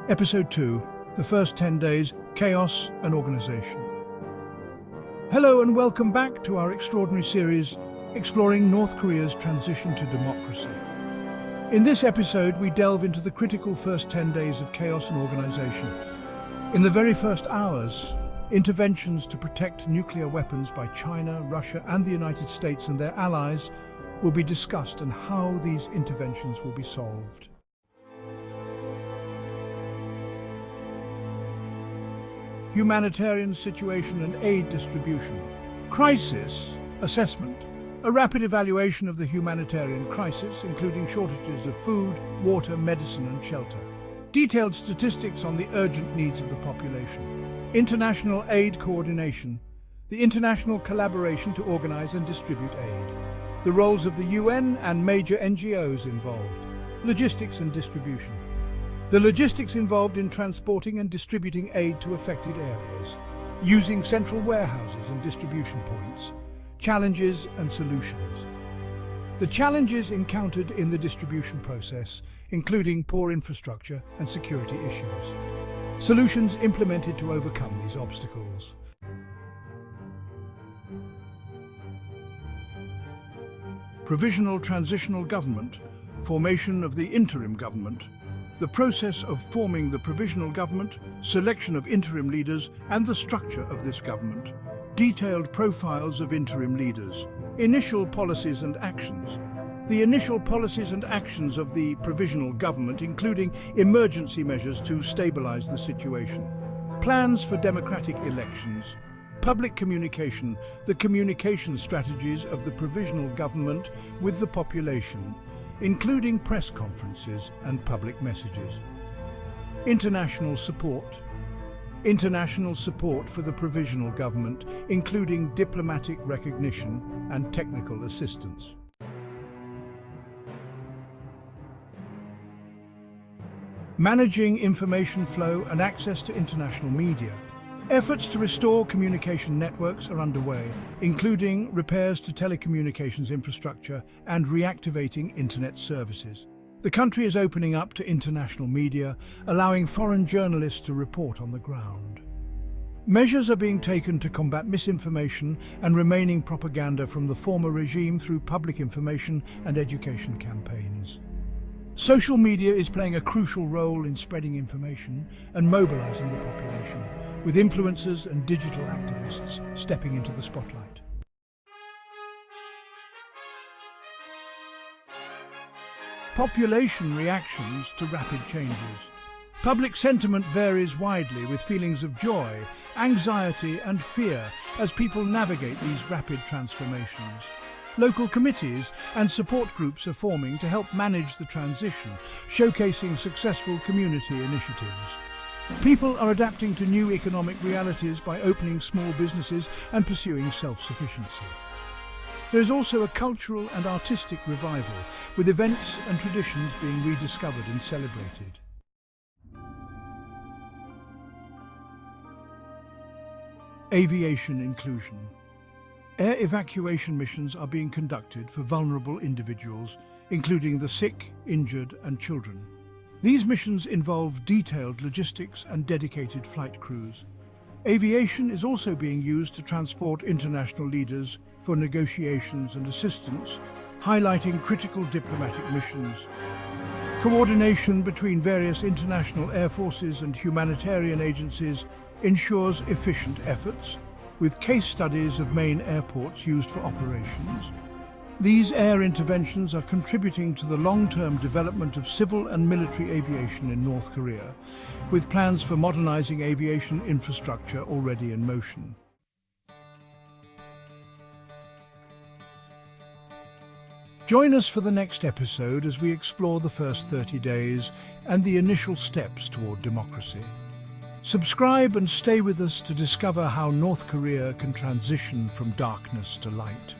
Episode 2, The First 10 Days, Chaos and Organization. Hello and welcome back to our extraordinary series exploring North Korea's transition to democracy. In this episode, we delve into the critical first 10 days of chaos and organization. In the very first hours, interventions to protect nuclear weapons by China, Russia, and the United States and their allies will be discussed and how these interventions will be solved. Humanitarian situation and aid distribution. Crisis assessment. A rapid evaluation of the humanitarian crisis, including shortages of food, water, medicine and shelter. Detailed statistics on the urgent needs of the population. International aid coordination. The international collaboration to organize and distribute aid. The roles of the UN and major NGOs involved. Logistics and distribution. The logistics involved in transporting and distributing aid to affected areas, using central warehouses and distribution points. Challenges and solutions. The challenges encountered in the distribution process, including poor infrastructure and security issues. Solutions implemented to overcome these obstacles. Provisional Transitional Government, formation of the interim government. The process of forming the provisional government, selection of interim leaders, and the structure of this government. Detailed profiles of interim leaders. Initial policies and actions. The initial policies and actions of the provisional government, including emergency measures to stabilize the situation. Plans for democratic elections. Public communication. The communication strategies of the provisional government with the population, including press conferences and public messages. International support. International support for the provisional government, including diplomatic recognition and technical assistance. Managing information flow and access to international media. Efforts to restore communication networks are underway, including repairs to telecommunications infrastructure and reactivating internet services. The country is opening up to international media, allowing foreign journalists to report on the ground. Measures are being taken to combat misinformation and remaining propaganda from the former regime through public information and education campaigns. Social media is playing a crucial role in spreading information and mobilizing the population, with influencers and digital activists stepping into the spotlight. Population reactions to rapid changes. Public sentiment varies widely, with feelings of joy, anxiety and fear as people navigate these rapid transformations. Local committees and support groups are forming to help manage the transition, showcasing successful community initiatives. People are adapting to new economic realities by opening small businesses and pursuing self-sufficiency. There is also a cultural and artistic revival, with events and traditions being rediscovered and celebrated. Aviation inclusion. Air evacuation missions are being conducted for vulnerable individuals, including the sick, injured and children. These missions involve detailed logistics and dedicated flight crews. Aviation is also being used to transport international leaders for negotiations and assistance, highlighting critical diplomatic missions. Coordination between various international air forces and humanitarian agencies ensures efficient efforts, with case studies of main airports used for operations. These air interventions are contributing to the long-term development of civil and military aviation in North Korea, with plans for modernizing aviation infrastructure already in motion. Join us for the next episode as we explore the first 30 days and the initial steps toward democracy. Subscribe and stay with us to discover how North Korea can transition from darkness to light.